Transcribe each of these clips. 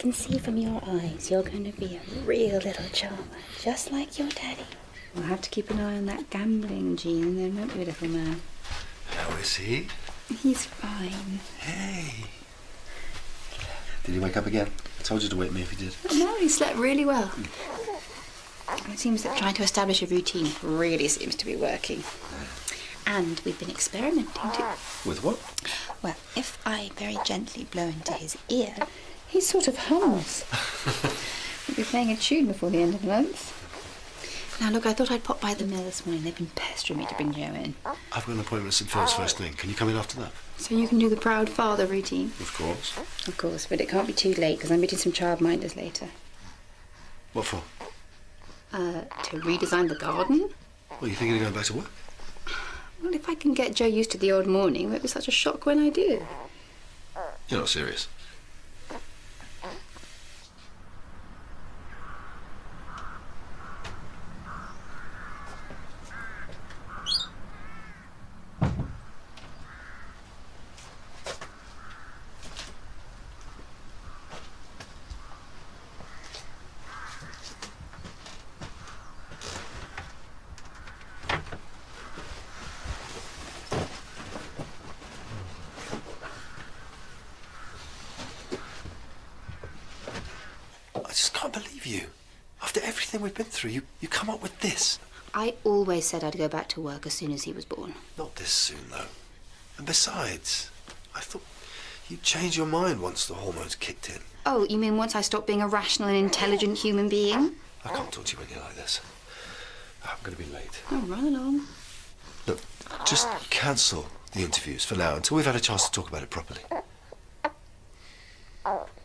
can see from your eyes you're going to be a real little charmer, just like your daddy. We'll have to keep an eye on that gambling gene, then, won't we, little man? How is he? He's fine. Hey. Did he wake up again? I told you to wake me if he did. No, he slept really well. It seems that trying to establish a routine really seems to be working. And we've been experimenting too. With what? Well, if I very gently blow into his ear, he sort of hums. We'll be playing a tune before the end of the month. Now, look, I thought I'd pop by the mill this morning. They've been pestering me to bring Joe in. I've got an appointment at St Phil's first thing. Can you come in after that? So you can do the proud father routine? Of course. Of course, but it can't be too late because I'm meeting some childminders later. What for? To redesign the garden. Well, you thinking of going back to work? Well, if I can get Joe used to the odd morning, it won't be such a shock when I do. You're not serious. I just can't believe you. After everything we've been through, you come up with this. I always said I'd go back to work as soon as he was born. Not this soon, though. And besides, I thought you'd change your mind once the hormones kicked in. Oh, you mean once I stopped being a rational and intelligent human being? I can't talk to you when you're like this. I'm going to be late. Oh, run along. Look, just cancel the interviews for now until we've had a chance to talk about it properly.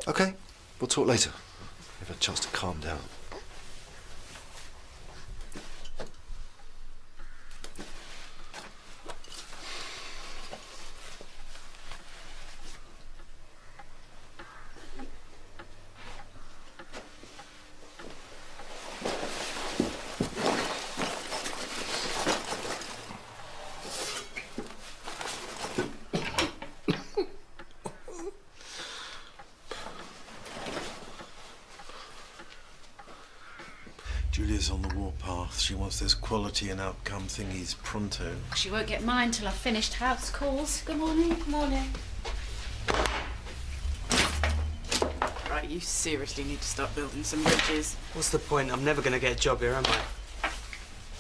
OK, we'll talk later. We've had a chance to calm down. Julia's on the warpath. She wants those quality and outcome thingies pronto. She won't get mine till I've finished house calls. Good morning. Good morning. Right, you seriously need to start building some bridges. What's the point? I'm never going to get a job here, am I?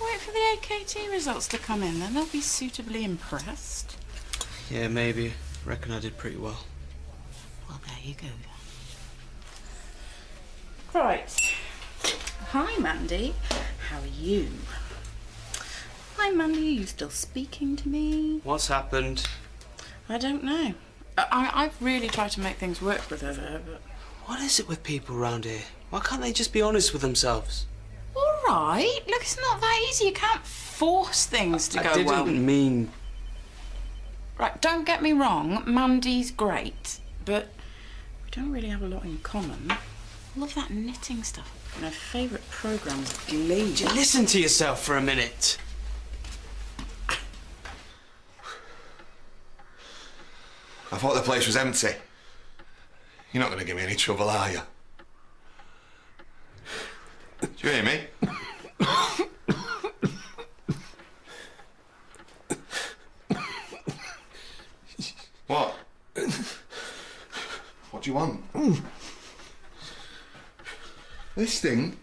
Wait for the AKT results to come in, then they'll be suitably impressed. Yeah, maybe. Reckon I did pretty well. Well, there you go. Right. Hi, Mandy. How are you? Hi, Mandy. Are you still speaking to me? What's happened? I don't know. I've really tried to make things work with her there, but... What is it with people around here? Why can't they just be honest with themselves? All right. Look, it's not that easy. You can't force things to go well. I didn't mean... Right, don't get me wrong. Mandy's great, but we don't really have a lot in common. I love that knitting stuff. And her favourite program's Glee. Would you listen to yourself for a minute? I thought the place was empty. You're not going to give me any trouble, are you? Do you hear me? What? What do you want? This thing?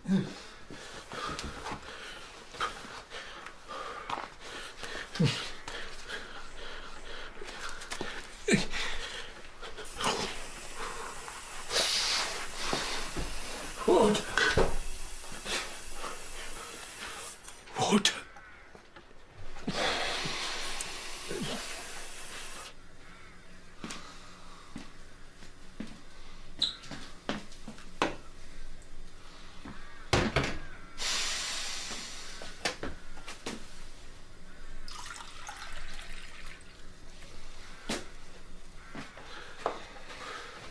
What? What?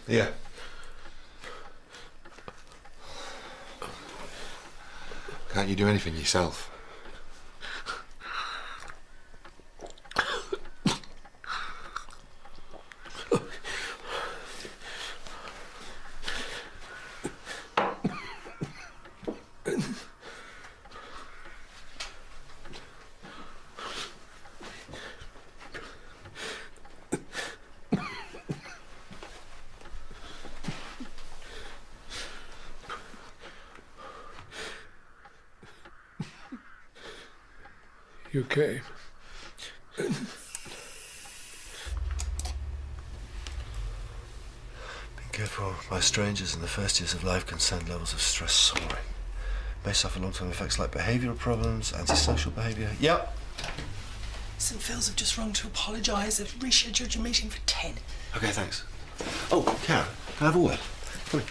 Yeah. Can't you do anything yourself? you came. Be careful by strangers in the first years of life can send levels of stress soaring. May suffer long-term effects like behavioural problems, antisocial behaviour. Yep. St Phil's have just rung to apologise. They've rescheduled your meeting for 10. Okay, thanks. Oh, Karen, can I have a word? Come in.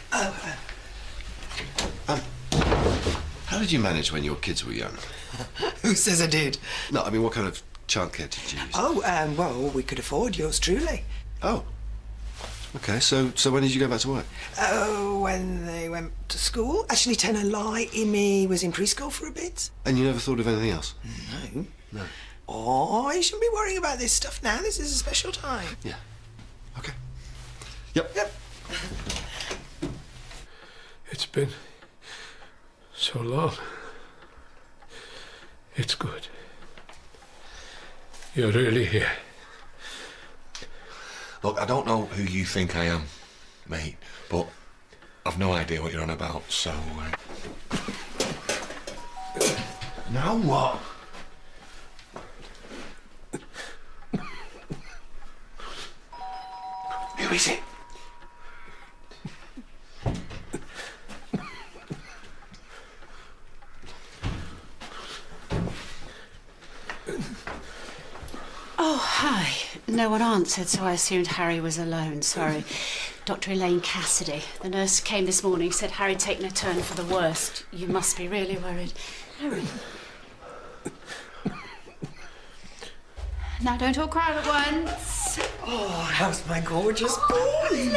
Oh, How did you manage when your kids were young? who says I did? No, I mean, what kind of childcare did you use? Oh, well, we could afford yours truly. Oh. Okay, so when did you go back to work? Oh, when they went to school. Actually, tell a lie, Imi was in preschool for a bit. And you never thought of anything else? No. No. Oh, you shouldn't be worrying about this stuff now. This is a special time. Yeah. Okay. Yep. It's been so long. It's good. You're really here. Look, I don't know who you think I am, mate, but I've no idea what you're on about, so... Now what? Who is it? Oh, hi. No one answered, so I assumed Harry was alone. Sorry. Dr. Elaine Cassidy. The nurse came this morning, said Harry'd taken a turn for the worst. You must be really worried. Harry. Now don't all cry at once. Oh, how's my gorgeous boy?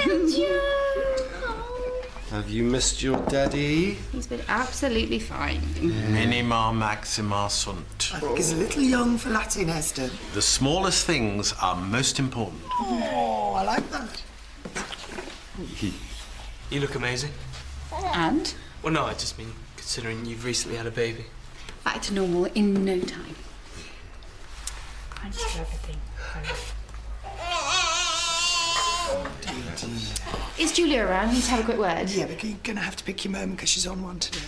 Have you missed your daddy? He's been absolutely fine. Minima maxima sunt. I think he's a little young for Latin, Hester. The smallest things are most important. Oh, I like that. You look amazing. And Well, no, I just mean considering you've recently had a baby. back to normal in no time. Thanks for everything. Is Julia around? Let's have a quick word. Yeah, but you're going to have to pick your moment because she's on one today.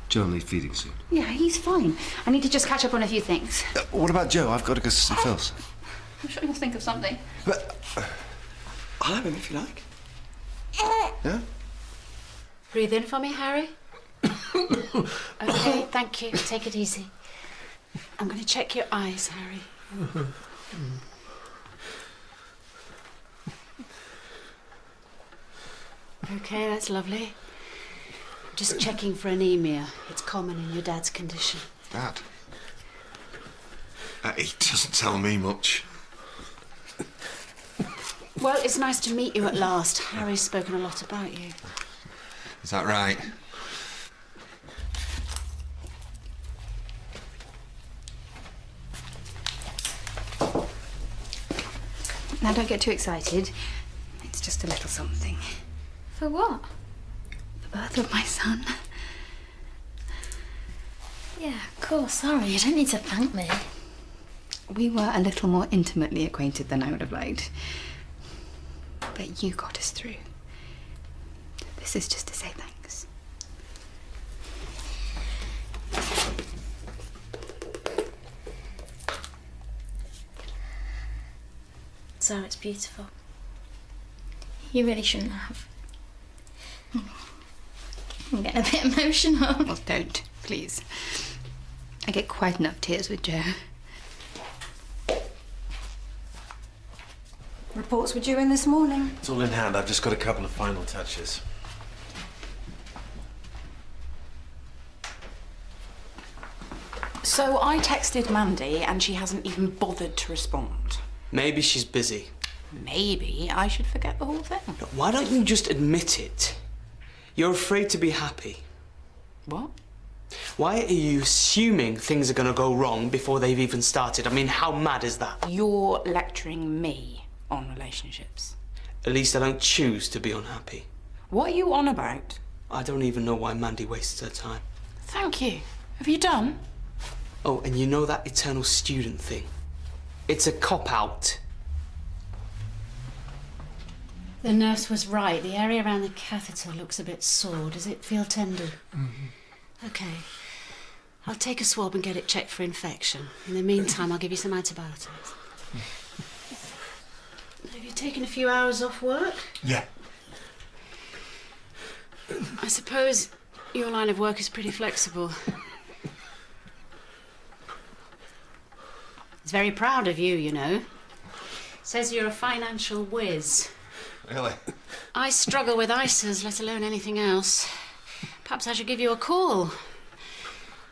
Joe will need feeding soon. Yeah, he's fine. I need to just catch up on a few things. What about Joe? I've got to go see Phil's. I'm sure you'll think of something. But... I'll have him if you like. Yeah? Breathe in for me, Harry. Okay, thank you. Take it easy. I'm going to check your eyes, Harry. Okay, that's lovely. Just checking for anemia. It's common in your dad's condition. Dad? He doesn't tell me much. Well, it's nice to meet you at last. Harry's spoken a lot about you. Is that right? Now don't get too excited. It's just a little something. For what? The birth of my son. Yeah, of course. Sorry, you don't need to thank me. We were a little more intimately acquainted than I would have liked. But you got us through. This is just to say thanks. So it's beautiful. You really shouldn't have. I'm getting a bit emotional. Well, don't, please. I get quite enough tears with Joe. Reports were due in this morning. It's all in hand. I've just got a couple of final touches. So I texted Mandy and she hasn't even bothered to respond. Maybe she's busy. Maybe I should forget the whole thing. Look, why don't you just admit it? You're afraid to be happy. What? Why are you assuming things are going to go wrong before they've even started? I mean, how mad is that? You're lecturing me on relationships. At least I don't choose to be unhappy. What are you on about? I don't even know why Mandy wastes her time. Thank you. Have you done? Oh, and you know that eternal student thing? It's a cop-out. The nurse was right. The area around the catheter looks a bit sore. Does it feel tender? Mm-hmm. Okay. I'll take a swab and get it checked for infection. In the meantime, I'll give you some antibiotics. Have you taken a few hours off work? Yeah. I suppose your line of work is pretty flexible. He's very proud of you, you know. Says you're a financial whiz. Really? I struggle with ISAs, let alone anything else. Perhaps I should give you a call.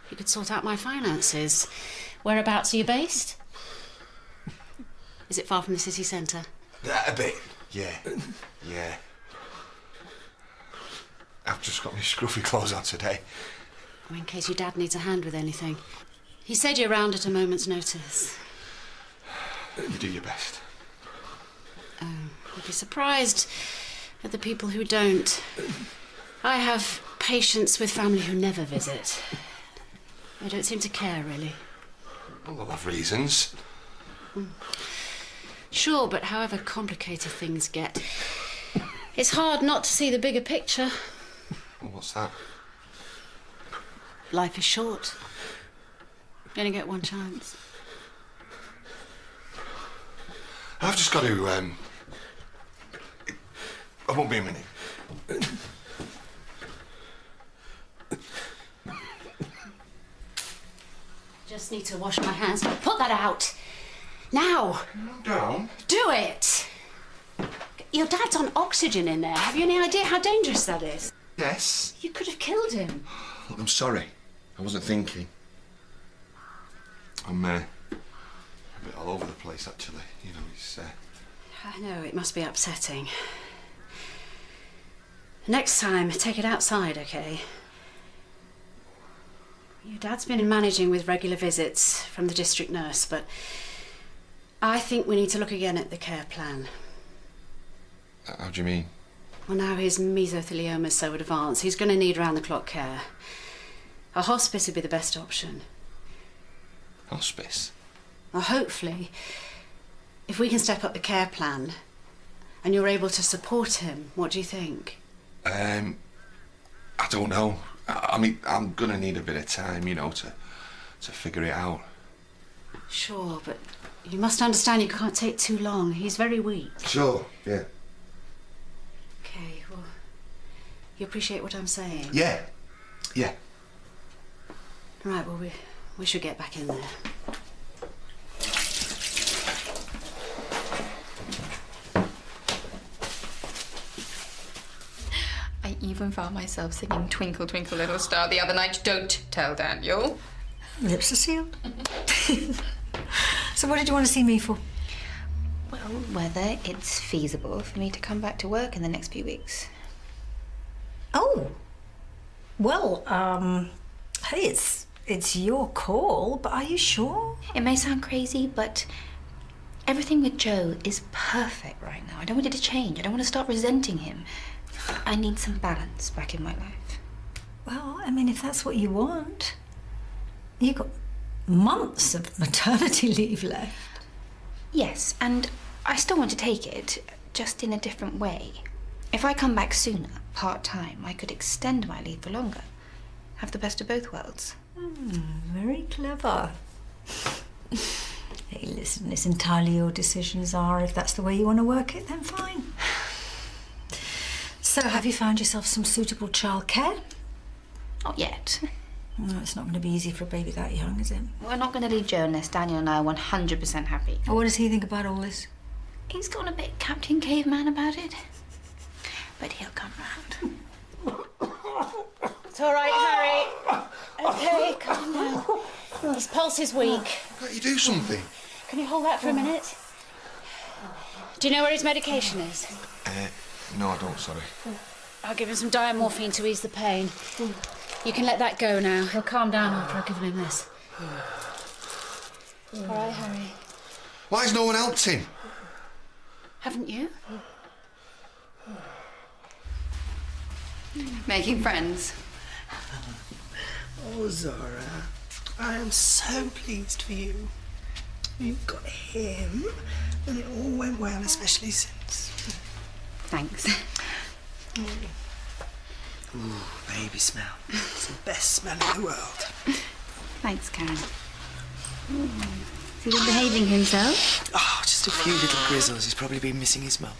You could sort out my finances. Whereabouts are you based? Is it far from the city centre? A bit, yeah. Yeah. I've just got my scruffy clothes on today. Or in case your dad needs a hand with anything. He said you're round at a moment's notice. You do your best. Oh, you'd be surprised at the people who don't. I have patients with family who never visit. They don't seem to care, really. Well, they'll have reasons. Sure, but however complicated things get, it's hard not to see the bigger picture. Well, what's that? Life is short. You only get one chance. I've just got to, I won't be a minute. Just need to wash my hands. Put that out! Now! Down? Do it! Your dad's on oxygen in there. Have you any idea how dangerous that is? Yes. You could have killed him. Look, I'm sorry. I wasn't thinking. I'm a bit all over the place, actually. You know, it's... I know, it must be upsetting. Next time, take it outside, OK? Your dad's been managing with regular visits from the district nurse, but I think we need to look again at the care plan. How do you mean? Well, now his mesothelioma is so advanced, he's going to need round-the-clock care. A hospice would be the best option. Hospice? Well, hopefully, if we can step up the care plan and you're able to support him, what do you think? I don't know. I mean, I'm going to need a bit of time, you know, to figure it out. Sure, but you must understand you can't take too long. He's very weak. Sure, yeah. Okay, well, you appreciate what I'm saying? Yeah, yeah. Right, well, we should get back in there. I even found myself singing Twinkle, Twinkle, Little Star the other night. Don't tell Daniel. Lips are sealed. So what did you want to see me for? Well, whether it's feasible for me to come back to work in the next few weeks. Oh. Well, hey, it's your call, but are you sure? It may sound crazy, but everything with Joe is perfect right now. I don't want it to change. I don't want to start resenting him. I need some balance back in my life. Well, I mean, if that's what you want. You've got months of maternity leave left. Yes, and I still want to take it, just in a different way. If I come back sooner, part-time, I could extend my leave for longer. Have the best of both worlds. Very clever. Hey, listen, it's entirely your decision, Zara. If that's the way you want to work it, then fine. So, have you found yourself some suitable childcare? Not yet. No, it's not going to be easy for a baby that young, is it? We're not going to leave Joe unless Daniel and I are 100% happy. What does he think about all this? He's gone a bit Captain Caveman about it. But he'll come round. It's all right, Harry. Okay, calm down. His pulse is weak. Can't you do something? Can you hold that for a minute? Do you know where his medication is? No, I don't, sorry. I'll give him some diamorphine to ease the pain. You can let that go now. He'll calm down after I've given him this. All right, Harry. Why has no one helped him? Haven't you? Making friends. Oh, Zara, I am so pleased for you. You've got him, and it all went well, especially since. Thanks. Ooh, baby smell. It's the best smell in the world. Thanks, Karen. Has he been behaving himself? Oh, just a few little grizzles. He's probably been missing his mum.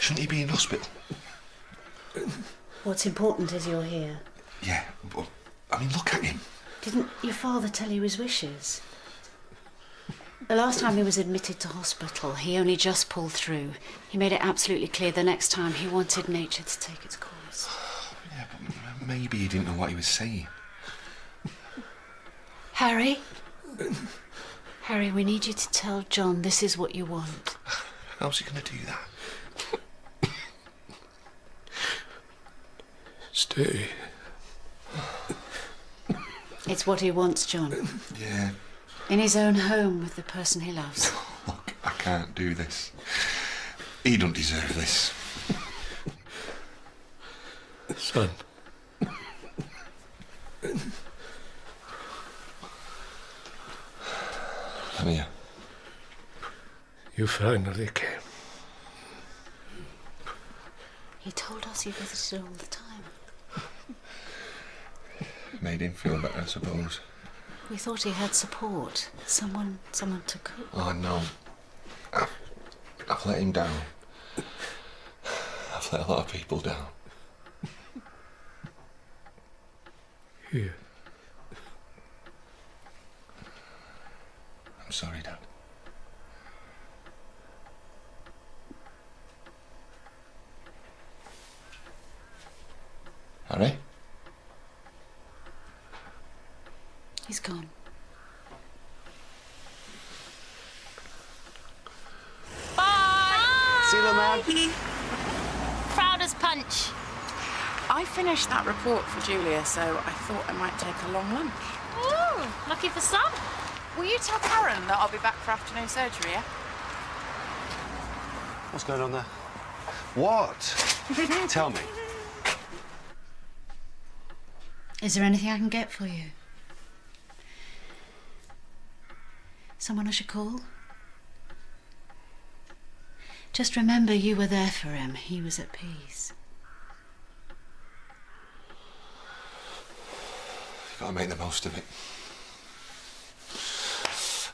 Shouldn't he be in hospital? What's important is you're here. Yeah, but, I mean, look at him. Didn't your father tell you his wishes? The last time he was admitted to hospital, he only just pulled through. He made it absolutely clear the next time he wanted nature to take its course. Yeah, but maybe he didn't know what he was saying. Harry? Harry, we need you to tell John this is what you want. How's he going to do that? Stay. It's what he wants, John. Yeah. In his own home with the person he loves. Look, I can't do this. He don't deserve this. Son. Come here. You finally came. He told us you visited all the time. Made him feel better, I suppose. We thought he had support. Someone to cook. Oh, no. I've let him down. I've let a lot of people down. Here. I'm sorry, Dad. Harry? He's gone. Bye! See you, man. Proud as punch. I finished that report for Julia, so I thought I might take a long lunch. Ooh, lucky for some. Will you tell Karen that I'll be back for afternoon surgery, yeah? What's going on there? What? Tell me. Is there anything I can get for you? Someone I should call? Just remember you were there for him. He was at peace. You've got to make the most of it.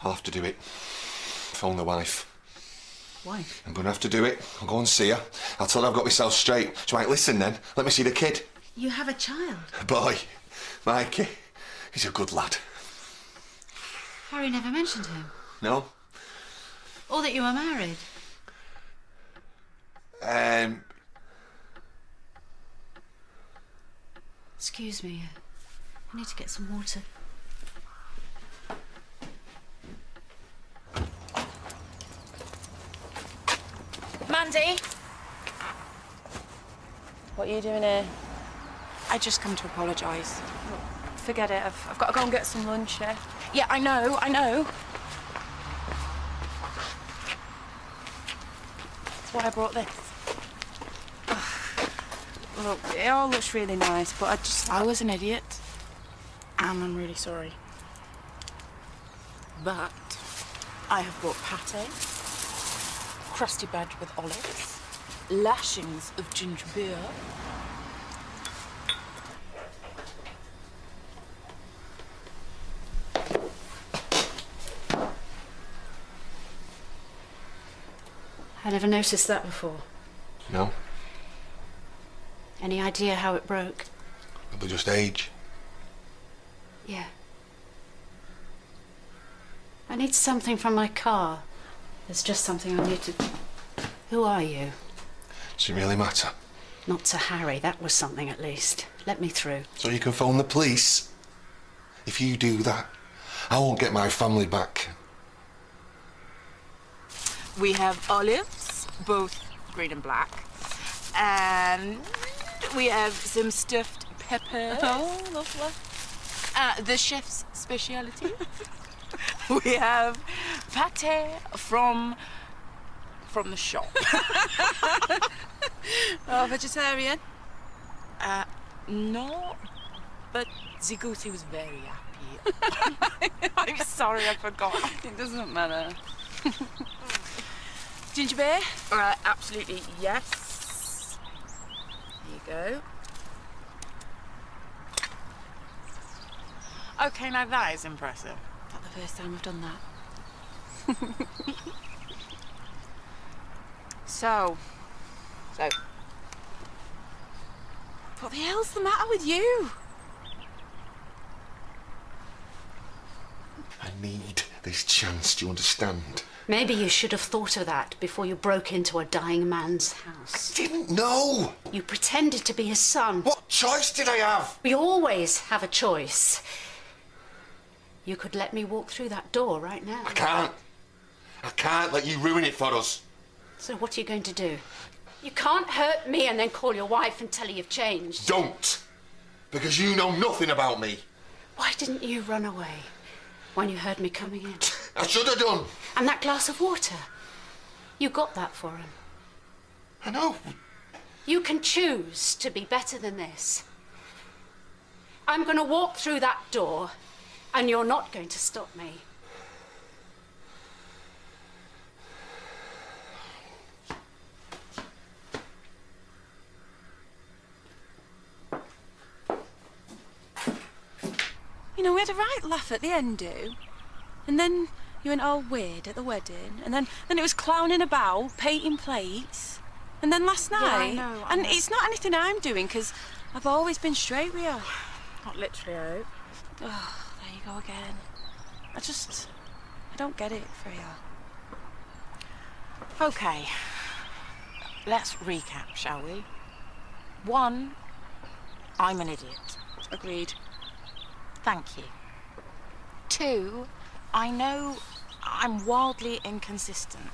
I'll have to do it. Phone the wife. Wife? I'm going to have to do it. I'll go and see her. I'll tell her I've got myself straight. She might listen then. Let me see the kid. You have a child? Boy, Mikey, he's a good lad. Harry never mentioned him. No? Or that you were married. Excuse me. I need to get some water. Mandy! What are you doing here? I just come to apologise. Forget it. I've got to go and get some lunch here. Yeah, I know. That's why I brought this. Look, it all looks really nice, but I was an idiot. And I'm really sorry. But I have brought pate, crusty bread with olives, lashings of ginger beer, I never noticed that before. No? Any idea how it broke? Probably just age. Yeah. I need something from my car. There's just something I need to... Who are you? Does it really matter? Not to Harry. That was something at least. Let me through. So you can phone the police. If you do that, I won't get my family back. We have olives, both green and black, and we have some stuffed peppers. Oh, lovely. The chef's speciality. We have pate from the shop. Oh, vegetarian? No, but the goosey was very happy. I'm sorry, I forgot. It doesn't matter. Ginger beer? Absolutely, yes. Here you go. OK, now that is impressive. Not the first time I've done that. So. What the hell's the matter with you? I need this chance, do you understand? Maybe you should have thought of that before you broke into a dying man's house. Didn't know! You pretended to be his son. What choice did I have? We always have a choice. You could let me walk through that door right now. I can't. I can't let you ruin it for us. So what are you going to do? You can't hurt me and then call your wife and tell her you've changed. Don't! Because you know nothing about me. Why didn't you run away when you heard me coming in? I should have done. And that glass of water. You got that for him. I know. You can choose to be better than this. I'm going to walk through that door and you're not going to stop me. You know, we had a right laugh at the end, do. And then you went all weird at the wedding. And then it was clowning about, painting plates. And then last night... Yeah, I know. And it's not anything I'm doing, because I've always been straight with you. Not literally, I hope. Oh, there you go again. I don't get it, Freya. OK. Let's recap, shall we? 1, I'm an idiot. Agreed. Thank you. 2, I know I'm wildly inconsistent,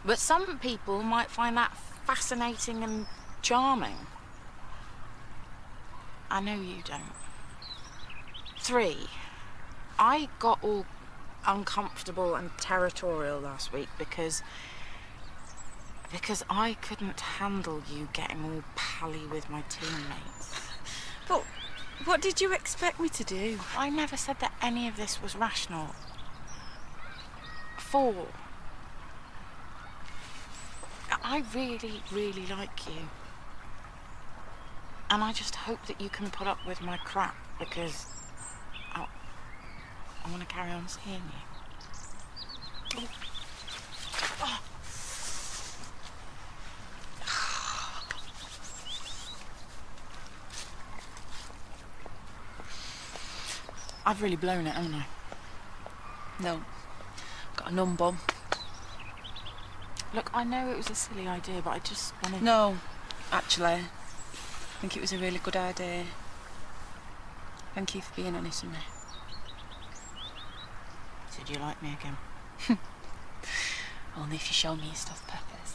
but some people might find that fascinating and charming. I know you don't. 3, I got all uncomfortable and territorial last week because I couldn't handle you getting all pally with my teammates. But what did you expect me to do? I never said that any of this was rational. 4, I really, really like you. And I just hope that you can put up with my crap because I want to carry on seeing you. Oh. I've really blown it, haven't I? No. Got a numb bum. Look, I know it was a silly idea, but I just wanted... No, actually, I think it was a really good idea. Thank you for being honest with me. So do you like me again? Only if you show me your stuffed peppers.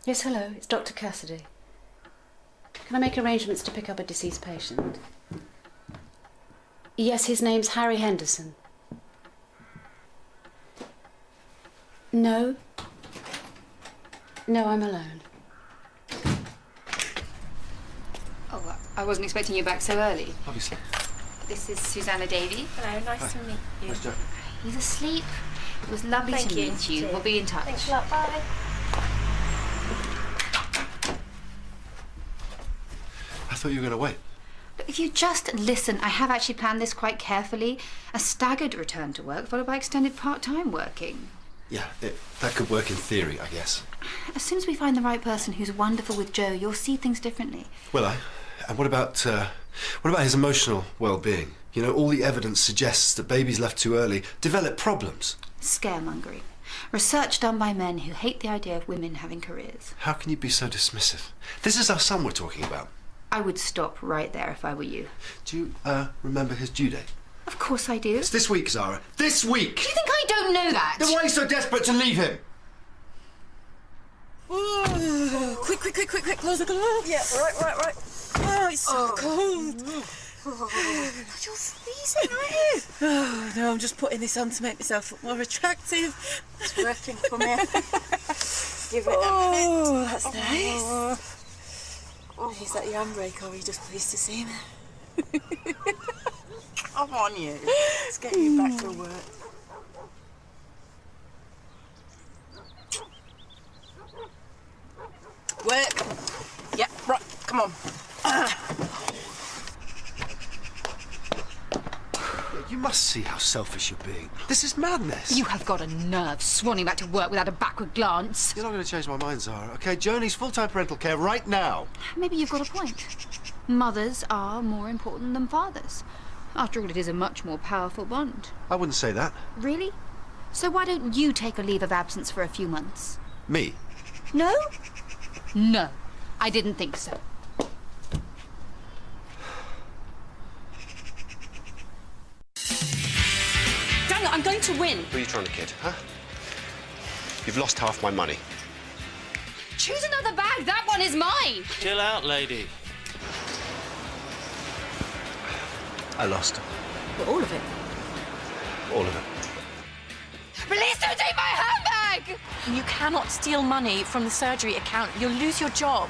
Yes, hello, it's Dr. Cassidy. Can I make arrangements to pick up a deceased patient? Yes, his name's Harry Henderson. No. No, I'm alone. Oh, I wasn't expecting you back so early. Obviously. This is Susanna Davy. Hello, nice to meet you. Nice job. He's asleep. It was lovely Thank to you. meet you. Too. We'll be in touch. Thanks a lot, bye. I thought you were going to wait. But if you just listen, I have actually planned this quite carefully. A staggered return to work followed by extended part-time working. Yeah, that could work in theory, I guess. As soon as we find the right person who's wonderful with Joe, you'll see things differently. Will I? And what about his emotional well-being? You know, all the evidence suggests that babies left too early develop problems. Scaremongering. Research done by men who hate the idea of women having careers. How can you be so dismissive? This is our son we're talking about. I would stop right there if I were you. Do you remember his due date? Of course I do. It's this week, Zara. This week! Do you think I don't know that? Then why are you so desperate to leave him? Ooh, quick, close the door. Yeah, right. Oh, it's so cold. You're freezing, aren't you? Oh, no, I'm just putting this on to make myself look more attractive. It's working for me. Give it a minute. Oh, that's nice. Is that your handbrake or are you just pleased to see me? Come on, you. Let's get you back to work. Work. Yeah, right, come on. You must see how selfish you're being. This is madness. You have got a nerve, swanning back to work without a backward glance. You're not going to change my mind, Zara. OK, Joe needs full-time parental care right now. Maybe you've got a point. Mothers are more important than fathers. After all, it is a much more powerful bond. I wouldn't say that. Really? So why don't you take a leave of absence for a few months? Me? No? No, I didn't think so. Daniel, I'm going to win. Who are you trying to kid, huh? You've lost half my money. Choose another bag. That one is mine. Chill out, lady. I lost. But all of it. All of it. Please don't take my handbag! You cannot steal money from the surgery account. You'll lose your job.